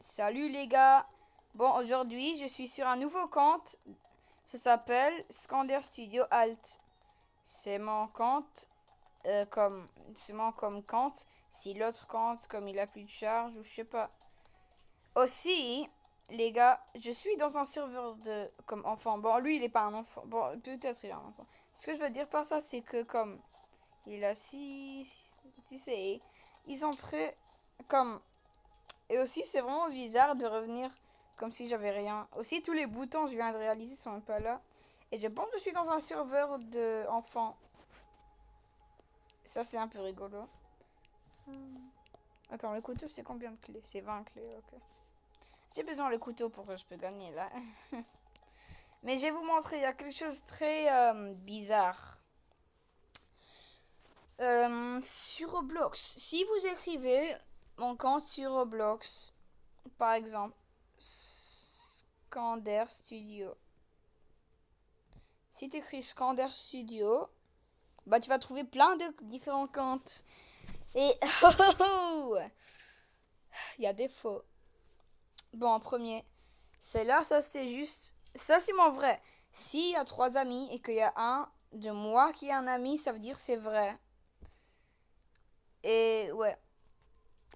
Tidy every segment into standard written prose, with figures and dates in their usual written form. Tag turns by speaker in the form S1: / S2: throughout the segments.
S1: Salut les gars. Bon, aujourd'hui, je suis sur un nouveau compte. Ça s'appelle Scander Studio Alt. C'est mon compte c'est mon comme compte. Si l'autre compte comme il a plus de charge ou je sais pas. Aussi, les gars, je suis dans un serveur de comme enfant. Bon, lui, il est pas un enfant. Bon, peut-être il est un enfant. Ce que je veux dire par ça, c'est que comme il a 6, tu sais, ils ont très comme. Et aussi, c'est vraiment bizarre de revenir comme si j'avais rien. Aussi, tous les boutons, je viens de réaliser, sont même pas là. Et je pense que je suis dans un serveur de enfants. Ça, c'est un peu rigolo. Attends, le couteau, c'est combien de clés? C'est 20 clés, ok. J'ai besoin de couteau pour que je peux gagner, là. Mais je vais vous montrer, il y a quelque chose de très bizarre. Sur Roblox, si vous écrivez mon compte sur Roblox, par exemple, Scander Studio. Si tu écris Scander Studio, bah tu vas trouver plein de différents comptes. Et il y a des faux. Bon, en premier, c'est là, ça c'était juste. Ça c'est mon vrai. S'il y a 3 amis et qu'il y a un de moi qui est un ami, ça veut dire c'est vrai. Et ouais,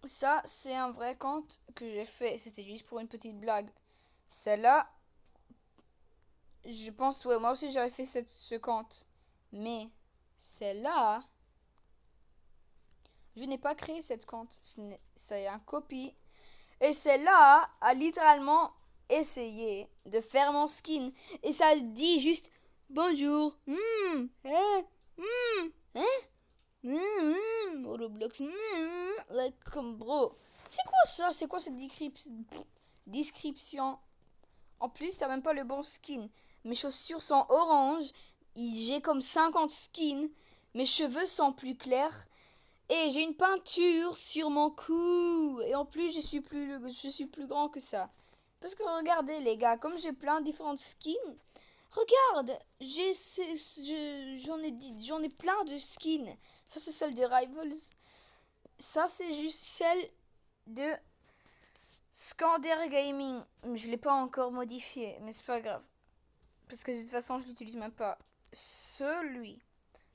S1: ça c'est un vrai compte que j'ai fait. C'était juste pour une petite blague. Celle-là, je pense, ouais, moi aussi j'avais fait ce compte. Mais celle-là, je n'ai pas créé cette compte. C'est un copie. Et celle-là a littéralement essayé de faire mon skin. Et ça dit juste bonjour. Roblox. Like, comme bro. C'est quoi ça? C'est quoi cette description? En plus, t'as même pas le bon skin. Mes chaussures sont orange. J'ai comme 50 skins. Mes cheveux sont plus clairs. Et j'ai une peinture sur mon cou. Et en plus, je suis plus grand que ça. Parce que regardez, les gars, comme j'ai plein de différentes skins. Regarde, j'en ai plein de skins. Ça, c'est celle des Rivals. Ça, c'est juste celle de Scander Gaming. Je l'ai pas encore modifié, mais c'est pas grave. Parce que de toute façon, je l'utilise même pas.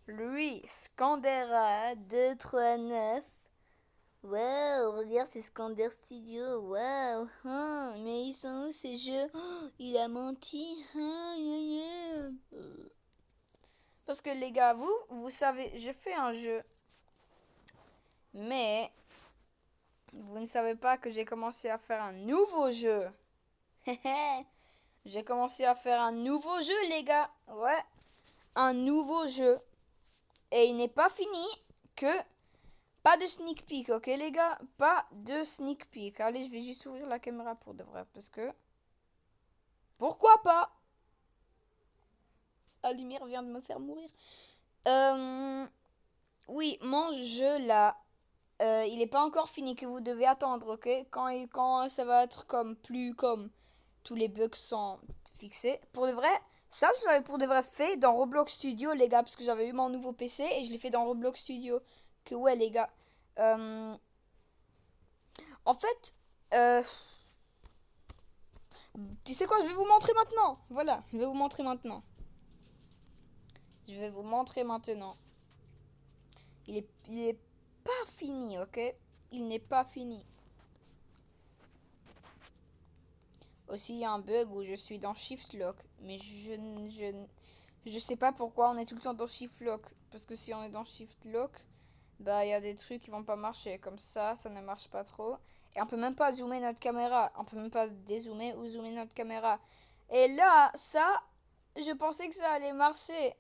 S1: Lui, Scandera 239. Waouh, regarde, c'est Scander Studio. Waouh, mais ils sont où ces jeux? Oh, il a menti. Parce que les gars, vous savez, je fais un jeu. Mais vous ne savez pas que j'ai commencé à faire un nouveau jeu. J'ai commencé à faire un nouveau jeu, les gars. Ouais, un nouveau jeu. Et il n'est pas fini que... Pas de sneak peek, ok les gars? Pas de sneak peek. Allez, je vais juste ouvrir la caméra pour de vrai. Parce que... Pourquoi pas? La lumière vient de me faire mourir. Oui, mon jeu là... il n'est pas encore fini, que vous devez attendre, ok? Quand ça va être comme plus comme tous les bugs sont fixés. Pour de vrai, ça je l'avais pour de vrai fait dans Roblox Studio, les gars, parce que j'avais eu mon nouveau PC et je l'ai fait dans Roblox Studio. Que ouais, les gars. En fait, tu sais quoi, je vais vous montrer maintenant. Voilà, je vais vous montrer maintenant. Je vais vous montrer maintenant. Il est pas fini, ok? Il n'est pas fini. Aussi, il y a un bug où je suis dans Shift Lock. Mais je sais pas pourquoi on est tout le temps dans Shift Lock. Parce que si on est dans Shift Lock, bah il y a des trucs qui vont pas marcher. Comme ça ne marche pas trop. Et on peut même pas zoomer notre caméra. On peut même pas dézoomer ou zoomer notre caméra. Et là, ça, je pensais que ça allait marcher.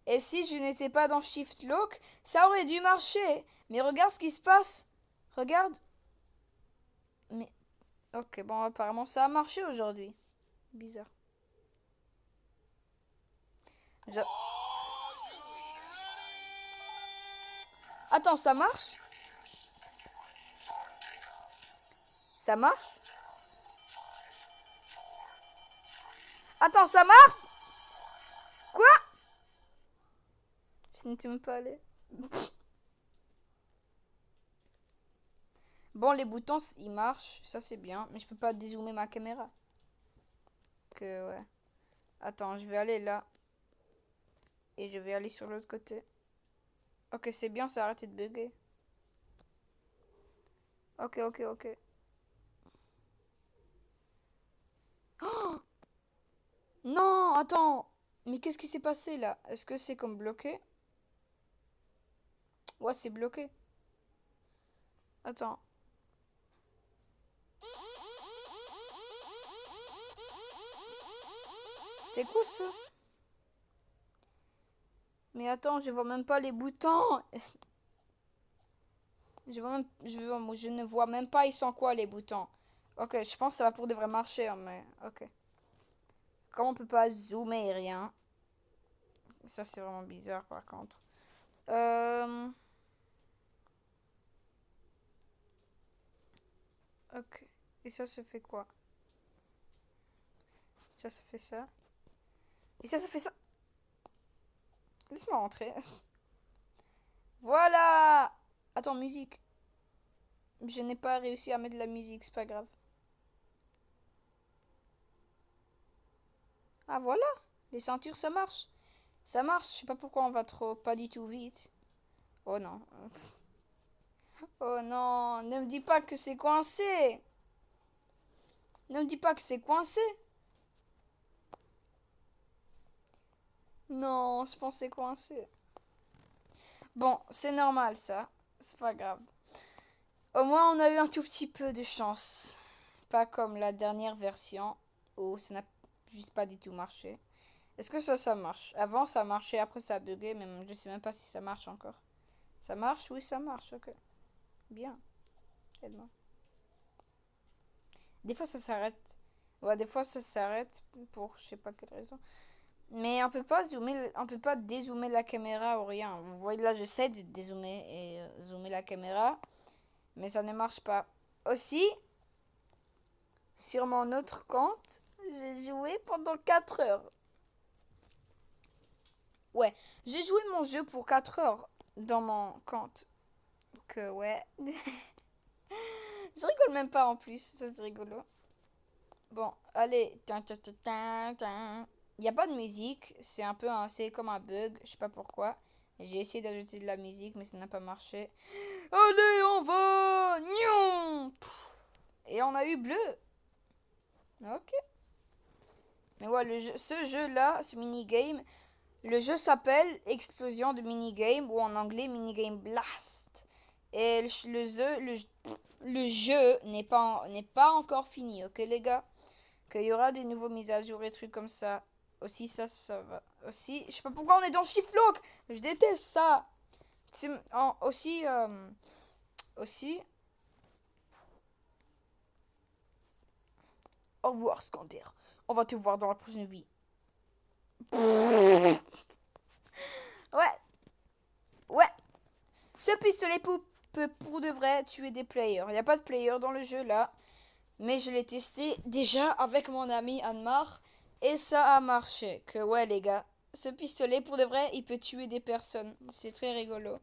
S1: Et si je n'étais pas dans Shift Lock, ça aurait dû marcher. Mais regarde ce qui se passe. Regarde. Mais ok, bon, apparemment ça a marché aujourd'hui. Bizarre. Je- Attends, ça marche? Ça marche? Attends, ça marche? Quoi? Je n'étais même pas allé. Bon, les boutons, ils marchent. Ça, c'est bien. Mais je peux pas dézoomer ma caméra. Ouais. Attends, je vais aller là. Et je vais aller sur l'autre côté. Ok, c'est bien, ça a arrêté de bugger. Ok. Non, attends. Mais qu'est-ce qui s'est passé là? Est-ce que c'est comme bloqué? Ouais, c'est bloqué. Attends. C'était quoi ça? Mais attends, je vois même pas les boutons. Je ne vois même pas ils sont quoi les boutons. Ok, je pense que ça va pour de vrai marcher, hein, mais ok. Comme on peut pas zoomer et rien. Ça c'est vraiment bizarre par contre. Euh... Ok. Et ça fait quoi? Ça fait ça. Et ça fait ça. Laisse-moi rentrer. Voilà! Attends, musique. Je n'ai pas réussi à mettre de la musique, c'est pas grave. Ah voilà! Les ceintures, ça marche. Ça marche, je sais pas pourquoi on va trop pas du tout vite. Oh non. Oh non, ne me dis pas que c'est coincé. Ne me dis pas que c'est coincé. Non, je pensais coincé. Bon, c'est normal ça. C'est pas grave. Au moins, on a eu un tout petit peu de chance. Pas comme la dernière version où ça n'a juste pas du tout marché. Est-ce que ça marche? Avant, ça marchait, après ça a bugué, mais je sais même pas si ça marche encore. Ça marche? Oui, ça marche, ok. Bien. Aide-moi. Des fois, ça s'arrête. Ouais, des fois, ça s'arrête pour je sais pas quelle raison. Mais on peut pas zoomer, on peut pas dézoomer la caméra ou rien. Vous voyez là, j'essaie de dézoomer et zoomer la caméra, mais ça ne marche pas. Aussi, sur mon autre compte, j'ai joué pendant 4 heures. Ouais, j'ai joué mon jeu pour 4 heures dans mon compte. Que ouais. Je rigole même pas en plus, ça c'est rigolo. Bon, allez. Il n'y a pas de musique, c'est un peu c'est comme un bug, je sais pas pourquoi. J'ai essayé d'ajouter de la musique, mais ça n'a pas marché. Allez, on va! Nion. Et on a eu bleu. Ok. Mais ouais, ce jeu-là, ce minigame, le jeu s'appelle Explosion de minigame ou en anglais minigame blast. Et le jeu n'est pas encore fini, ok les gars? Qu'il y aura des nouveaux mises à jour et trucs comme ça. Aussi, ça va. Aussi, je sais pas pourquoi on est dans Shiflock. Je déteste ça. Aussi, au revoir, Scander. On va te voir dans la prochaine vie. Ouais, ouais. Ce pistolet peut pour de vrai tuer des players. Il n'y a pas de player dans le jeu là. Mais je l'ai testé déjà avec mon ami Anmar. Et ça a marché. Que ouais, les gars. Ce pistolet, pour de vrai, il peut tuer des personnes. C'est très rigolo.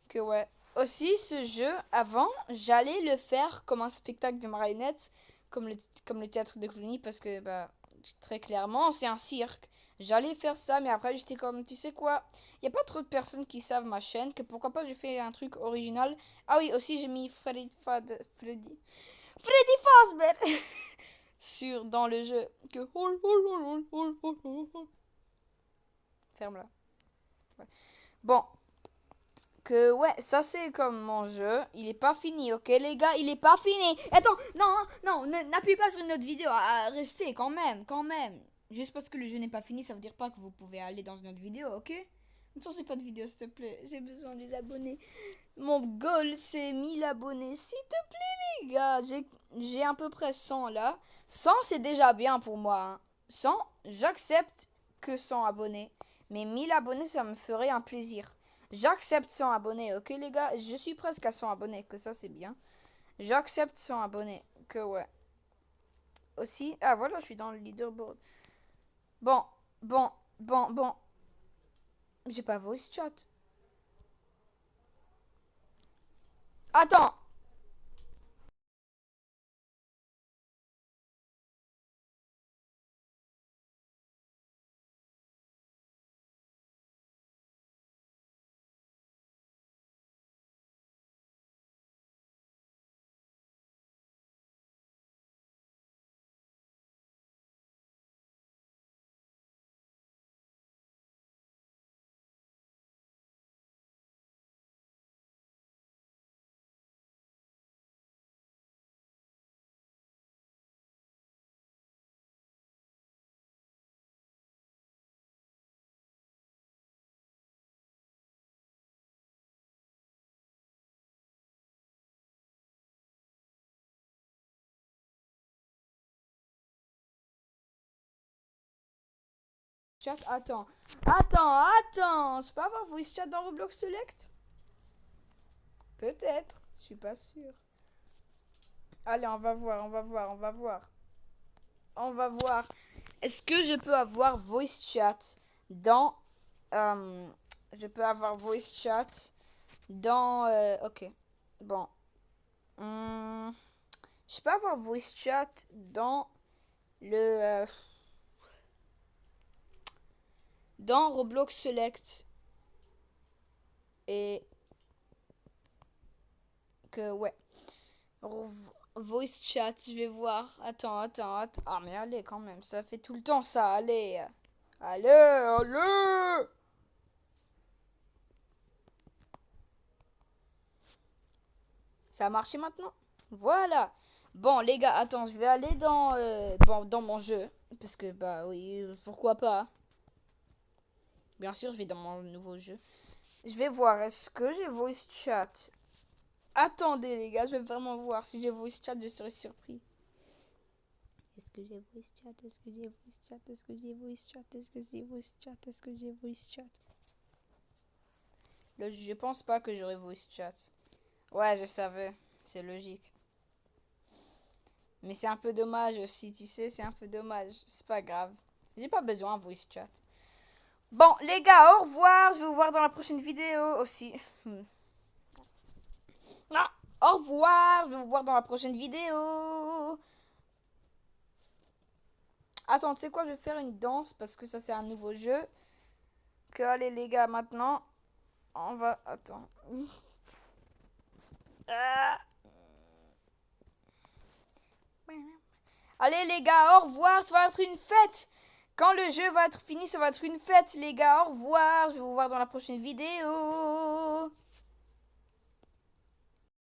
S1: Que ouais. Aussi, ce jeu, avant, j'allais le faire comme un spectacle de marionnettes, comme le théâtre de Cluny, parce que, bah, très clairement, c'est un cirque. J'allais faire ça, mais après, j'étais comme, tu sais quoi, il n'y a pas trop de personnes qui savent ma chaîne, que pourquoi pas je fais un truc original. Ah oui, aussi, j'ai mis Freddy Fazbear dans le jeu. Que... Ferme-la. Voilà. Bon, que ouais, ça c'est comme mon jeu. Il est pas fini, ok les gars, il est pas fini. Attends, non, n'appuie pas sur une autre vidéo. Restez quand même, quand même. Juste parce que le jeu n'est pas fini, ça veut dire pas que vous pouvez aller dans une autre vidéo, ok? Ne changez pas de vidéo, s'il te plaît. J'ai besoin des abonnés. Mon goal, c'est 1000 abonnés. S'il te plaît, les gars. J'ai à peu près 100 là. 100, c'est déjà bien pour moi, hein. 100, j'accepte que 100 abonnés. Mais 1000 abonnés, ça me ferait un plaisir. J'accepte 100 abonnés, ok les gars? Je suis presque à 100 abonnés, que ça c'est bien. J'accepte 100 abonnés, que ouais. Aussi, ah voilà, je suis dans le leaderboard. Bon, bon. J'ai pas voice chat. Attends! Chat, attends. Je peux avoir voice chat dans Roblox Select? Peut-être, je suis pas sûre. Allez, on va voir. Est-ce que je peux avoir voice chat dans... je peux avoir voice chat dans... ok, bon. Je peux avoir voice chat dans le... dans Roblox Select. Et... que, ouais. Voice chat, je vais voir. Attends. Ah, mais allez, quand même, ça fait tout le temps ça, allez. Allez. Ça a marché maintenant? Voilà. Bon, les gars, attends, je vais aller dans, dans mon jeu. Parce que, bah oui, pourquoi pas. Bien sûr, je vais dans mon nouveau jeu. Je vais voir, est-ce que j'ai voice chat? Attendez, les gars, je vais vraiment voir. Si j'ai voice chat, je serai surpris. Est-ce que j'ai voice chat? Je pense pas que j'aurai voice chat. Ouais, je savais. C'est logique. Mais c'est un peu dommage aussi, tu sais, c'est un peu dommage. C'est pas grave. J'ai pas besoin de voice chat. Bon, les gars, au revoir. Je vais vous voir dans la prochaine vidéo aussi. Ah, au revoir. Je vais vous voir dans la prochaine vidéo. Attends, tu sais quoi? Je vais faire une danse parce que ça, c'est un nouveau jeu. Que, allez, les gars, maintenant, on va... Attends. Allez, les gars, au revoir. Ça va être une fête. Quand le jeu va être fini, ça va être une fête, les gars. Au revoir. Je vais vous voir dans la prochaine vidéo.